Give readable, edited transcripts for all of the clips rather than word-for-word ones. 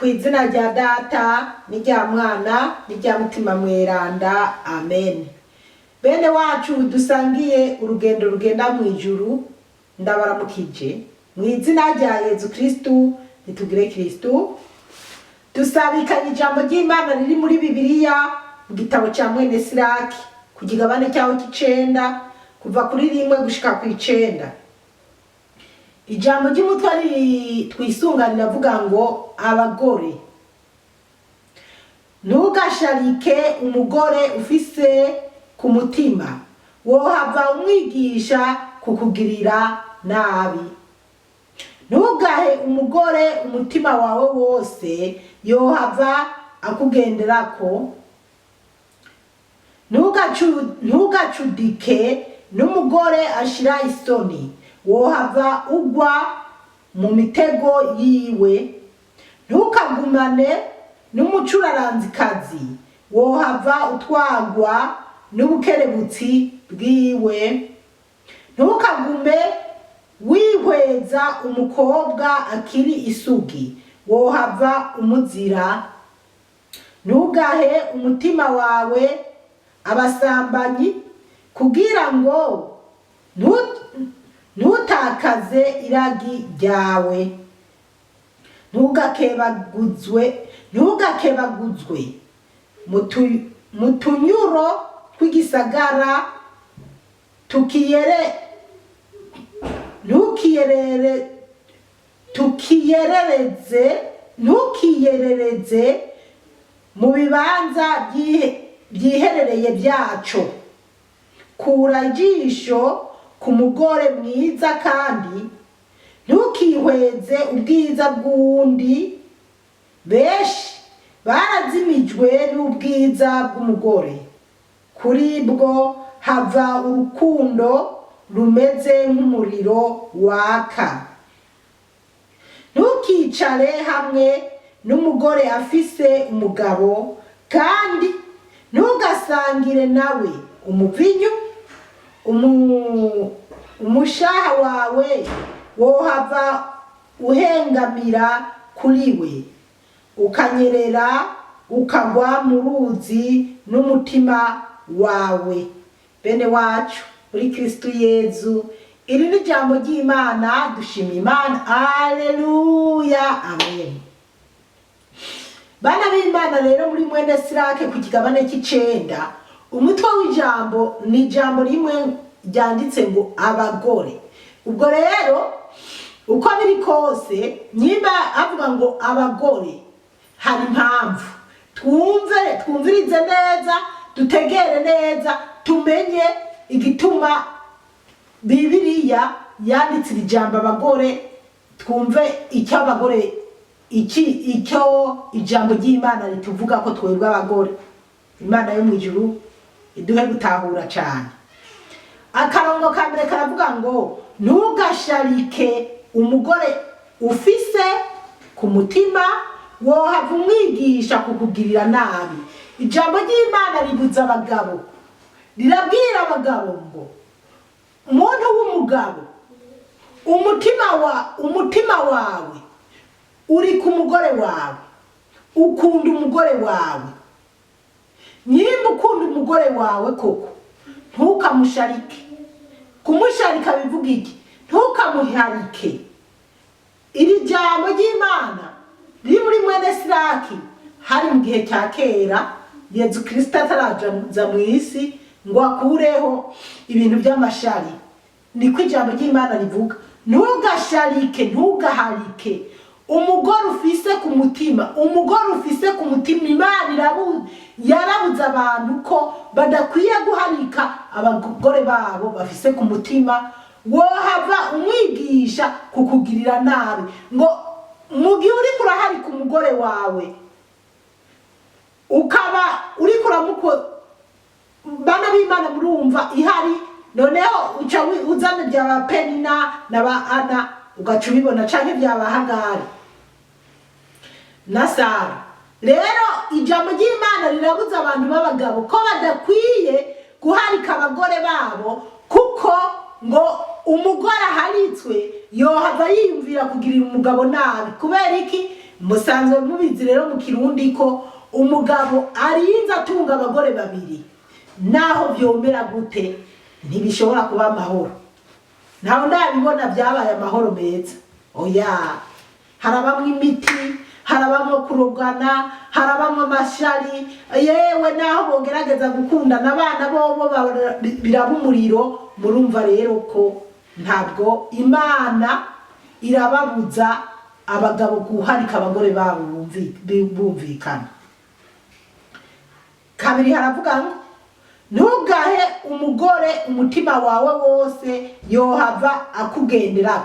izina rya data n'irya mwana n'irya mutima mweranda amen. Bene wacu dusangiye urugendo rugenda mu ijuru ndabaramukije mu izina rya Yezu Kristu nitugire Kristu. Dusabikanye ijambo ry'Imana riri muri Bibiliya mu gitabo cya mwene Siraki ku gigabane cyaho cy'icenda kuva kuri 1 gushika ku 9. Ijambo ry'umutwe twisunganira avuga ngo abagore. Ntugasharike umugore ufise ku mutima wohava umwigisha kukugirira nabi. Ntugahe umugore umutima wawe wose yohava akugenderako. Ntugacudike n'umugore ashira isoni wohava ugwa mu mitego yiwe. Ntukagumane n'umucuraranzikazi wohava utwagwa n'ubukerebutsi bwiwe. Ntukagume wihweza umukobwa akiri isugi wohava umuzira. Ntugahe umutima wawe abasambanyi kugira ngo ntutakaze iragi ryawe. Ntugakebaguzwe mu tunyuro tw'igisagara ntukiyerereze mu bibanza byiherereye byaco. Kura ijisho ku mugore mwiza kandi ntukihweze ubwiza bw'uwundi. Benshi barazimijwe n'ubwiza bw'umugore, kuri bwo hava urukundo rumeze nk'umuriro waka. Ntukicare hamwe n'umugore afise umugabo kandi ntugasangire nawe umuvinyu. Umushaha wawe wohava uhengamira kuri we ukanyerera ukagwa mu ruzi n'umutima wawe. Bene wacu muri Kristu Yezu, iri ni ijambo ry'Imana. Dushima Imana. Haleluya, amen. Bana b'Imana rero muri mwene Sirake ku kigabane cy'icenda, umutwe w'ijambo ni ijambo rimwe ryanditse ngo abagore. Ubwo rero uko biri kose nyimba avuga ngo abagore hari impamvu. Twumvirize neza, dutegere neza, tumenye igituma Bibiliya yanditse ijambo abagore. Twumve icyo abagore icyo ijambo ry'Imana rituvuga ko twebwe abagore. Imana yo mu ijuru iduhe gutahura cyane. Akarongo ka mbere karavuga ngo ntugasharike umugore ufise ku mutima wohava umwigisha kukugirira nabi. Ijambo ry'Imana ribuza abagabo, rirabwira abagabo ngo umuntu w'umugabo umutima wawe uri ku mugore wawe, ukunda umugore wawe. Nyimba ukunda umugore wawe koko ntukamusharike. Kumusharika bivuga iki? Ntukamuharike. Iri jambo ry'Imana riri muri mwene Siraki hari mu gihe cya kera Yezu Kristo ataraza mu isi ngo akureho ibintu by'amashari. Niko ijambo ry'Imana rivuga. Ntugasharike, ntugaharike umugore ufise ku mutima. Umugore ufise ku mutima Imana yarabuza abantu ko badakwiye guharika abagore babo bafise ku mutima. Wohava umwigisha kukugirira nabi. Ngo mu gihe uri kuraharika umugore wawe ukaba uri bana b'Imana murumva ihari, noneho uca uzana byaba Penina na ba Ana ugaca ubibona canke byaba Hagari na Sara. Rero ijambo ry'Imana rirabuza abantu b'abagabo ko badakwiye guharika abagore babo, kuko ngo umugore aharitswe yohava yiyumvira kugirira umugabo nabi. Kubera iki? musanzwe mubizi rero mu Kirundi ko umugabo arinze atunga abagore babiri naho byomera gute ntibishobora kuba amahoro. Ntaho ndabibona byabaye amahoro meza. Oya, harabamwe imiti, harabamwe kurogana, harabamwe amashari, yewe naho bogerageza gukundana abana bobo biraba umuriro. Murumva rero ko ntabwo Imana irababuza abagabo guharika abagore babo bumvikana. Kabiri haravuga ngo ntugahe umugore umutima wawe wose yohava akugendera.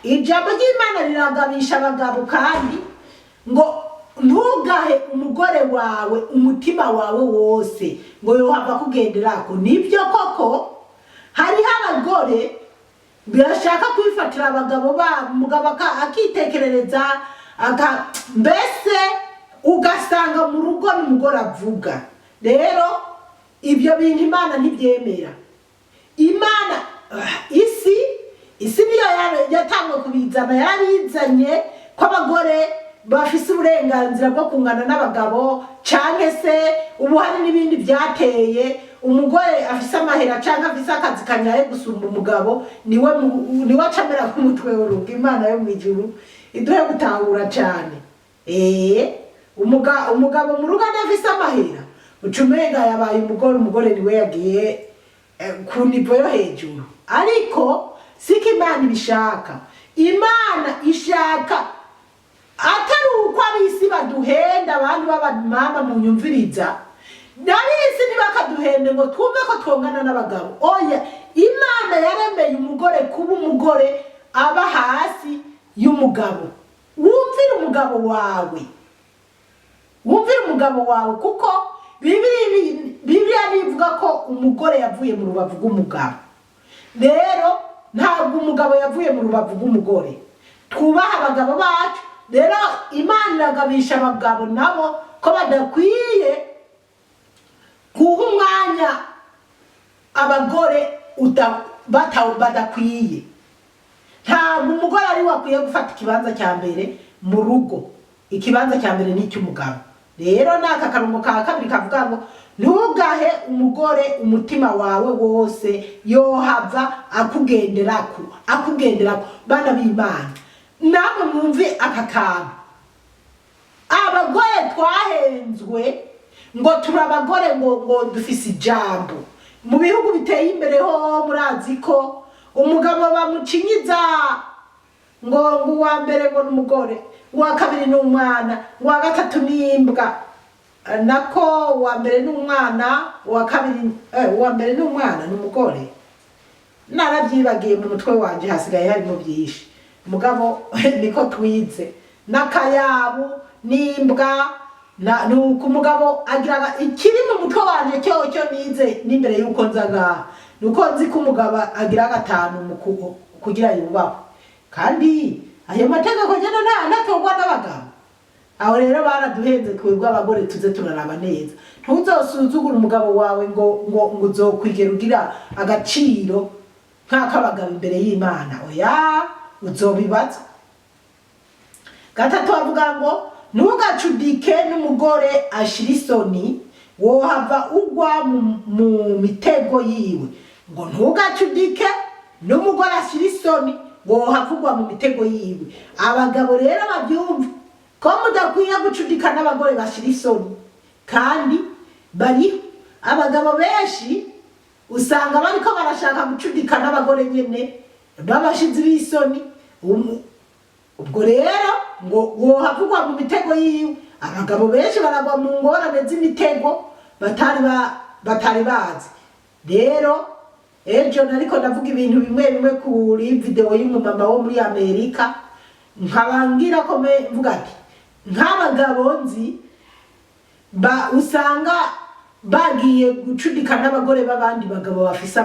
Ijambo ry'Imana riragabisha abagabo kandi ngo ntugahe umugore wawe umutima wawe wose ngo yohava akugenderako. Nibyo koko hariho abagore birashaka kwifatira abagabo babo, umugabo akitekerereza mbese ugasanga mu rugo n'umugore avuga. Rero ibyo bintu Imana ntibyemera. Imana isi niyo yatangwe kubizana, yarabizanye ko abagore bafise uburenganzira bwo kungana n'abagabo, canke se ubu hari n'ibindi byateye umugore afise amahera canke afise akazi kanyaye gusumba umugabo niwe acamera ku mutwe w'urugo. Imana yo mwijuru iduhe gutahura cane. Umugabo mu rugo adafise amahera ucumenga yabaye umugore niwe yagiye ku nivo yo hejuru. Ariko siko Imana ibishaka. Imana ishaka atari uko abisi baduhenda abandi b'abamama mu nyumviriza n'abisi ntibakaduhende ngo twumve ko twongana n'abagabo. Oya, Imana yaremeye umugore kuba umugore aba hasi y'umugabo. Wumvira umugabo wawe kuko Bibiliya nivuga ko umugore yavuye mu rubavu rw'umugabo. Rero ntabwo umugabo yavuye mu rubavu rw'umugore. Twubaha abagabo bacu. Rero Imana iragabisha abagabo nabo ko badakwiye guha umwanya abagore badakwiye. Ntabwo umugore ari wakwiye gufata ikibanza cya mbere mu rugo. Ikibanza cya mbere ni icy'umugabo. Rero naka karungo ka kabiri kavuga ngo ntugahe umugore umutima wawe wose yohava akugenderako. Bana b'Imana, namwe mwumve aka kantu. Abagore twahenzwe ngo turi abagore ngo dufise ijambo. Mu bihugu biteye imbere ho murazi ko umugabo bamucinyiza ngo uwa mbere ngo n'umugore, uwa kabiri n'umwana, uwa gatatu n'imbwa. Nako uwa mbere n'umwana, uwa kabiri uwa mbere n'umwana n'umugore. Narabyibagiye mu mutwe wanje, hasigaye harimo byinshi. Mugabo niko twize. Nakayabu n'imbwa nuko umugabo agira ikiri mu mutwe wanje cyo nize n'imbere yuko nzaga. Nuko nzi ko umugabo agira gatanu mu kugira yubaho. Kandi ayo mategeko nyene ntatogwa n'abagabo. Aho rero baraduhenze twebwe abagore tuze turaraba neza. Ntuzosuzugura umugabo wawe ngo uzokwigera ugira agaciro nk'akabagabo imbere y'Imana. Oya, uzobibaza. Gatatu avuga ngo ntugacudike n'umugore ashira isoni wohava ugwa mu mitego yiwe. Ngo ntugacudike n'umugore ashira isoni wohavugwa mu mitego yiwe. Abagabo rero babyumva ko mudakwiye gucudika n'abagore bashira isoni. Kandi bari abagabo benshi usanga bariko barashaka gucudika n'abagore nyene babashize b'isoni. Ubwo rero ngo wohavugwa mu mitego yiwe. Abagabo benshi baragwa mu ngorane z'imitego batari bazi. Rero ejo nariko ndavuga ibintu bimwe kuri video y'umumama wo muri Amerika, nkabangira ko mvuga ati nk'abagabo nzi usanga bagiye gucudika n'abagore b'abandi bagabo bafise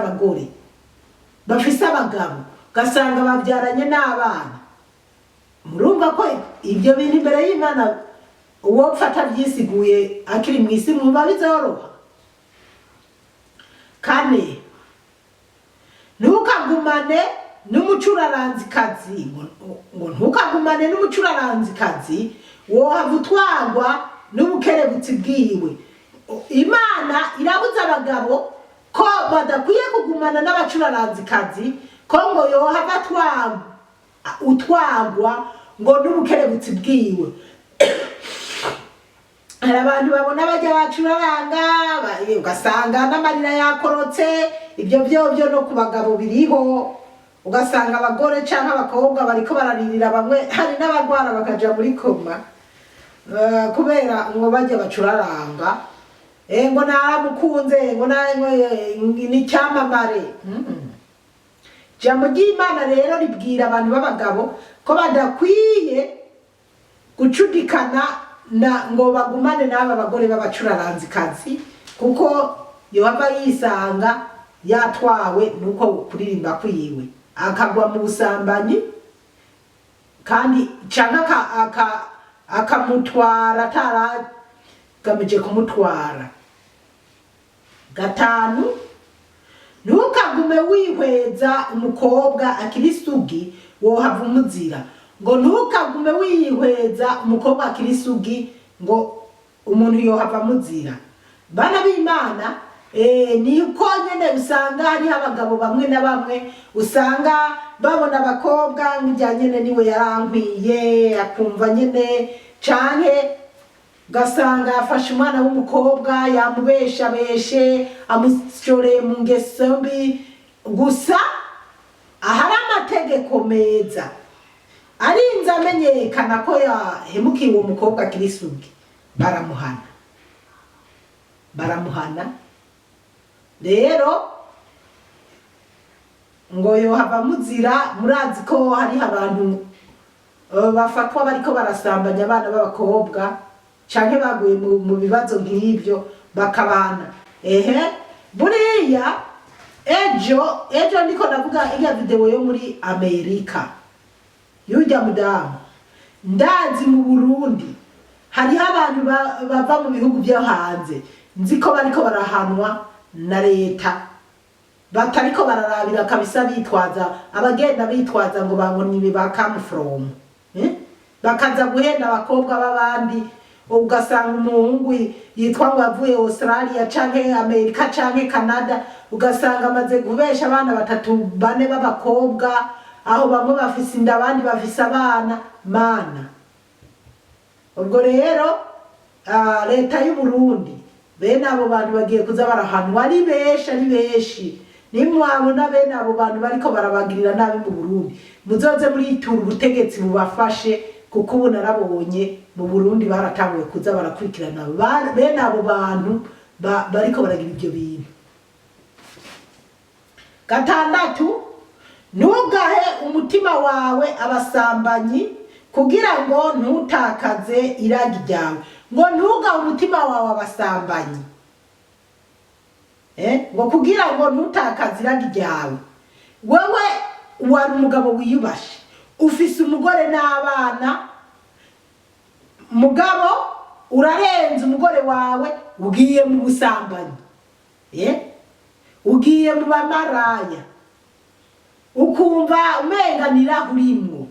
abagabo gasanga babyaranye n'abana. Murumva ko ibyo bintu imbere y'Imana uwo mfata byisiguye akiri mu isi mwumva bizoroha. Kane, ntukagumane n'umucuraranzikazi ngo ntukagumane n'umucuraranzikazi wohava utwagwa n'ubukerebutsi bwiwe. Imana irabuza abagabo ko badakwiye kugumana n'abacuraranzikazi ko ngo yohava utwagwa ngo n'ubukerebutsi bwiwe. Hari abantu babona bajya bacuraranga ugasanga n'amarira yakorotse, ibyo byo no ku bagabo biriho, ugasanga abagore cyangwa abakobwa bariko bararirira, bamwe hari n'abagwara bakaja muri koma kubera ngo bajya bacuraranga ngo naramukunze ngo ni cyamamare. Jambo ry'Imana rero ribwira abantu b'abagabo ko badakwiye gucudikana ngo bagumane n'aba bagore b'abacuraranzikazi, kuko yohava yisanga yatwawe nuko kuririmba kwiwe akagwa mu busambanyi, kandi canka akamutwara ataragamije kumutwara. 5, ntukagume wihweza umukobwa akiri isugi wohava umuzira. Ngo ntukagume wihweza umukobwa akiri isugi ngo umuntu yohava amuzira. Bana b'Imana, niko nyene usanga hari abagabo bamwe na bamwe usanga babona abakobwa nk'ijya nyene niwe yarankwiye, akumva nyene canke gasanga afashe umwana w'umukobwa yamubeshabeshe amushoreye mu ngeso mbi. Gusa ahari amategeko meza arinze amenyekana ko yahemukiye uwo mukobwa akiri isugi, baramuhana. Rero ngo yohava muzira. Murazi ko hari abantu bafatwa bariko barasambanya abana b'abakobwa canke baguye mu bibazo nk'ibyo bakabana. Buriya ejo ndiko ndavuga iya video yo muri Amerika yujya mudamu, ndazi mu Burundi hariho abantu bava mu bihugu byo hanze, nziko bariko barahanwa na leta, batariko bararabira kabisa, bitwaza abagenda bitwaza ngo bangoni ba come from, bakaza guhenda abakobwa b'abandi. Ugasanga umuhungu yitwa ngo avuye Australia canke Amerika canke Canada, ugasanga amaze kubesha abana 3 4 b'abakobwa, aho bamwe bafise inda abandi bafise abana. Mana, ubwo rero leta y'u Burundi bene abo bantu bagiye kuza barahanwa ari beshi. Nimwabona bene abo bantu bariko barabagirira nabi mu Burundi, muzoze muri itura ubutegetsi bubafashe, kuko ubu narabonye mu Burundi baratanguye kuza barakurikirana bene abo bantu bariko baragira ibyo bintu. 6, ntugahe umutima wawe abasambanyi kugira ngo ntutakaze iragi ryawe. Ngo ntugahe umutima wawe abasambanyi ngo kugira ngo ntutakaze iragi ryawe. Wewe wari umugabo wiyubashe, ufise umugore n'abana, mugabo urarenze umugore wawe, ugiye mu busambanyi, ugiye mu bamaraya, ukumva umenganira urimwo.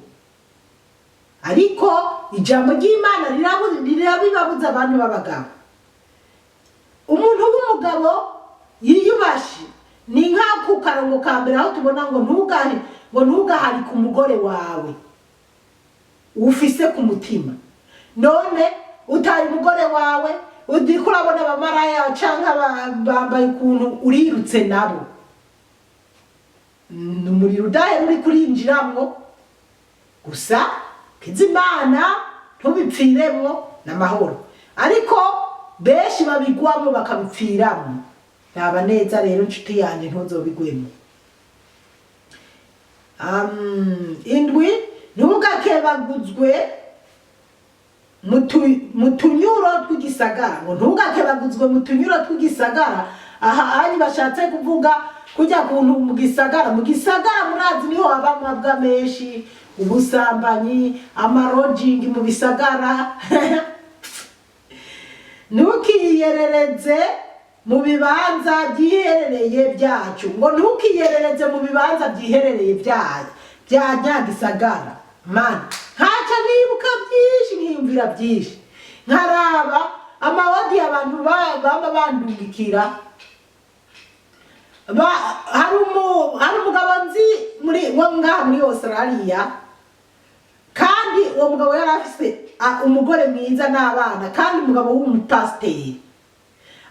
Ariko ijambo ry'Imana rirabibabuza abantu b'abagabo. Umuntu w'umugabo yiyubashe ni nka ku karongo ka mbere aho tubona ngo ntugahari ku mugore wawe ufise ku mutima. None utari umugore wawe udiko urabona abamaraya canke bambaye ukuntu urirutse nabo, numuriro udahe uri kurinjiramwo. Gusa kizimana ntubipfiremwo n'amahoro, ariko beshi babigwamo bakabipfiramwo. Naba neza rero nshuti yanjye ntuzobigwemo. 7, ntugakebaguzwe mutunyuro tw'igisagara. Ngo ntugakebaguzwe mutunyuro tw'igisagara. Aha ari bashatse kuvuga kujya kuntu mu gisagara. Mu gisagara murazi niho abamabwa menshi, ubusambanyi, amarojingi mu bisagara. Ntukiyerereze mu bibanza byiherereye byacu, ngo ntukiyerereze mu bibanza byiherereye bya Nyagisagara. Mana nkaca nibuka byinshi, nkiyumvira byinshi, nkaraba amawadi abantu baba bandungikira. Hari umugabo nzi muri Australia, kandi uwo mugabo yari afise umugore mwiza n'abana, kandi umugabo w'umupasiteri.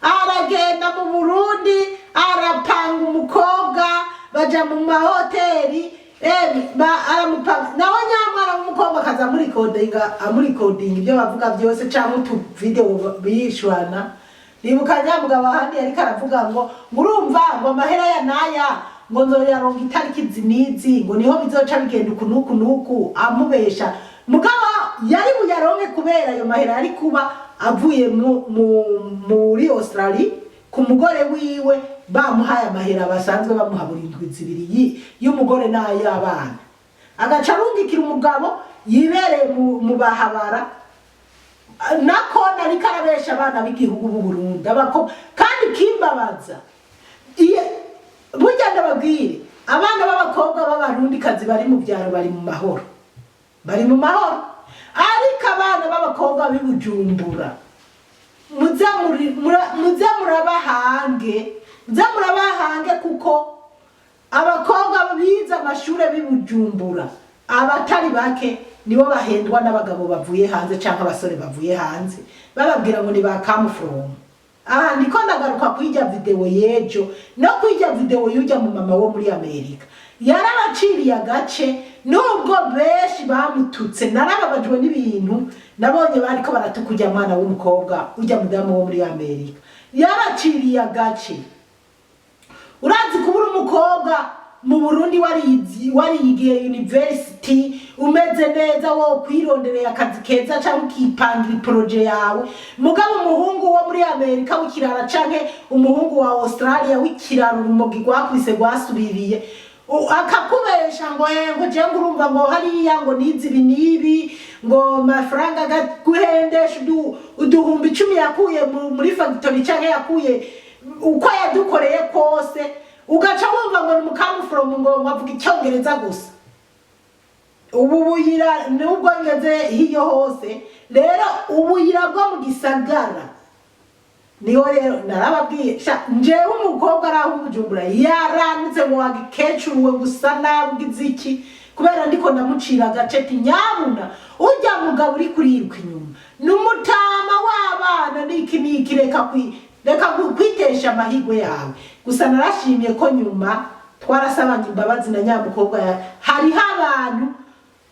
Aragenda mu Burundi, arapanga umukobwa, baja mu mahoteli, aramupanga nawe nyamara w'umukobwa akaza amurikodinga ibyo bavuga byose, cyangwa utuvideo bishwana. Nibuka nyamugabo ahandi yariko aravuga ngo urumva ngo amahera ya naya ngo nzoyaronka itariki zinizi, ngo niho bizoca bigenda uku nuku, amubesha. Mugabo yari buyaronke kubera ayo mahera yari kuba avuye muri Australia ku mugore wiwe, bamuhaye amahera basanzwe bamuha buri ndwi zibiri y'umugore n'ay'abana. Agaca arungikira umugabo yibereye mu bahabara, nako nariko arabesha abana b'igihugu b'u Burundi kandi kimbabaza. Burya ndababwire, abana b'abakobwa b'abarundikazi bari mu byaro bari mu mahoro, ariko abana b'abakobwa b'i Bujumbura muze murabahange, kuko abakobwa bize amashure b'i Bujumbura abatari bake nibo bahendwa n'abagabo bavuye hanze cyangwa abasore bavuye hanze, bababwira ngo ni ba kamuforomo. Aha ndiko ndagaruka kwijya video yejo no kwijya video yujya mu mama wo muri Amerika. Yarabaciriye agace, nubwo beshi bamututse, narababajwe n'ibintu nabonye bariko baratukujya mwana w'umukobwa ujya mudamu wo muri Amerika. Yarabaciriye agace. Urazi kubura umukobwa mu Burundi warigiye university, umeze neza, wo kwirondereye akazi keza cyangwa ukipangira projet yawe. Mugabo umuhungu wo muri Amerika w'ikirara canke umuhungu wa Australia w'ikirara urumogi rwakwise rwasubiriye, akakubesha ngo je ngurumva ngo hariya ngo nizi binibi, ngo mafaranga gaguhendesha uduhumbi 10 yakuye muri factory canke yakuye uko yadukoreye kose, ugaca wumva ngo mukamuforomo ngo avuga icyongereza gusa. Ubu buyira nubwo ngeze hiyo hose, rero ubuyira bwo mu Gisagara niho rero narababwiye njewe umukobwa araho Bujumbura yaranitse ngo wagikecuruwe gusa nabwiziki, kubera ndiko ndamucira agaceti. Nyabuna ujya mugabo uri kuriruka inyuma n'umutama w'abana niki reka kwitesha amahigwe yawe. Gusa narashimiye ko nyuma twarasabanye imbabazi na nyamukobwa hariho abantu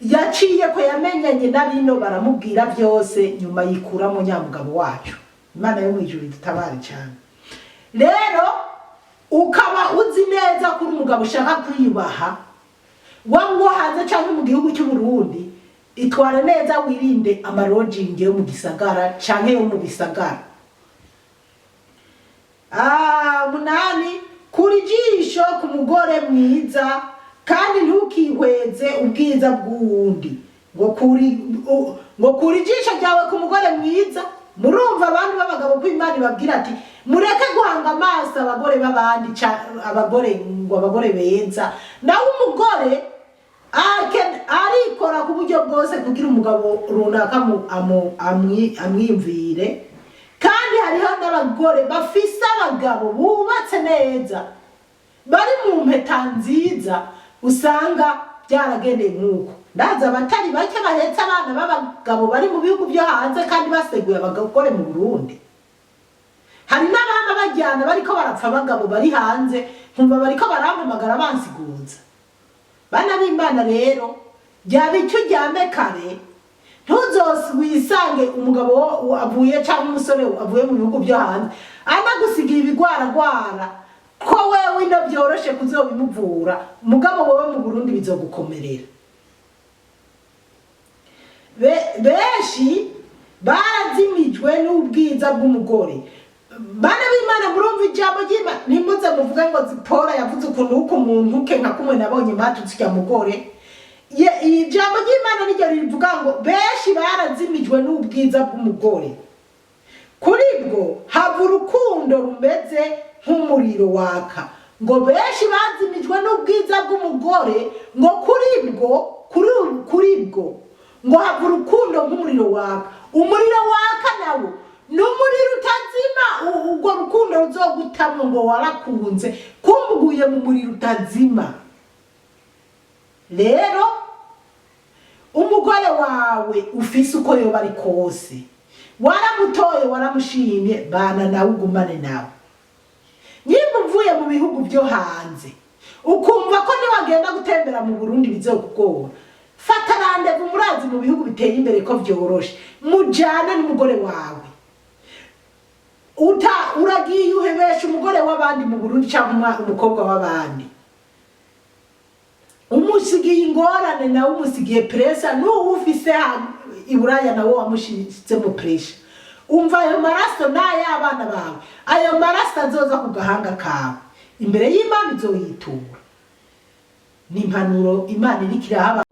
yaciye ko yamenyanye n'abino baramubwira byose, nyuma yikuramo nyamugabo wacu. Imana yo mwijuru dutabare cyane. Rero ukaba uzi neza ko umugabo ushaka kwiyubaha wango hanze cyangwa mu gihugu cy'u Burundi, itwara neza, wirinde amarojingi yo mu Gisagara cyangwa yo mu Bisagara. Munani, kuri jisho ku mugore mwiza, kandi ntukihweze ubwiza bw'uwundi. Ngo kuri jisho ryawe ku mugore mwiza. Murumva abantu b'abagabo ko Imana babwira ati mureke guhanga amaso abagore b'abandi, abagore beza. Nawe umugore arikora ku buryo bwose kugira umugabo runaka amwimvire. Kandi hariho n'abagore bafise abagabo bubatse neza, bari mu mpeta nziza, usanga byaragendeye nk'uko. Ndaza abatari bake bahetse abana b'abagabo bari mu bihugu byo hanze kandi baseguye abagore mu Burundi. Hari n'abana bajyana bariko barapfa abagabo bari hanze, nkumva bariko barampamagara bansiguza. Bana b'Imana rero, byaba icyo ujyame kare, ntuzoswisange umugabo avuye cyangwa umusore avuye mu bihugu byo hanze anagusigira ibigwaragwara ko wewe ino byoroshe kuzobimuvura, mugabo wowe mu Burundi bizogukomerera. Beshi barazimijwe n'ubwiza bw'umugore. Bana b'Imana murumva ijambo ry'Imana, nimuze muvuga ngo Zipora yavuze ukuntu uko umuntu ke nka kumwe nabonye matutsi ya mugore. Ijambo ry'Imana niryo rivuga ngo beshi barazimijwe n'ubwiza bw'umugore. kuri bwo hava urukundo rumeze nk'umuriro waka ngo benshi bazimijwe n'ubwiza bw'umugore ngo kuri bwo ngo hava urukundo nk'umuriro waka umuriro waka nawo n'umuriro utazima ubwo rukundo ruzogutamo ngo warakunze kumbuguye mu muriro utazima rero umugore wawe ufise uko yoba ari kose waramutoye waramushimye bana nawe ugumane nawe nimba uvuye mu bihugu byo hanze ukumva ko niwagenda gutembera mu Burundi bizokugora fata randevu murazi mu bihugu biteye imbere ko vyoroshe mujane n'umugore wawe uragiye uhebesha umugore w'abandi mu Burundi cyangwa umukobwa w'abandi umusigiye ingorane nawe umusigiye presa n'uwo ufise iburaya nawe wamushitse mu pressure umva ayo maraso n'ay'abana bawe ayo maraso azoza ku gahanga kawe imbere y'Imana izoyitura ni impanuro Imana irikira haba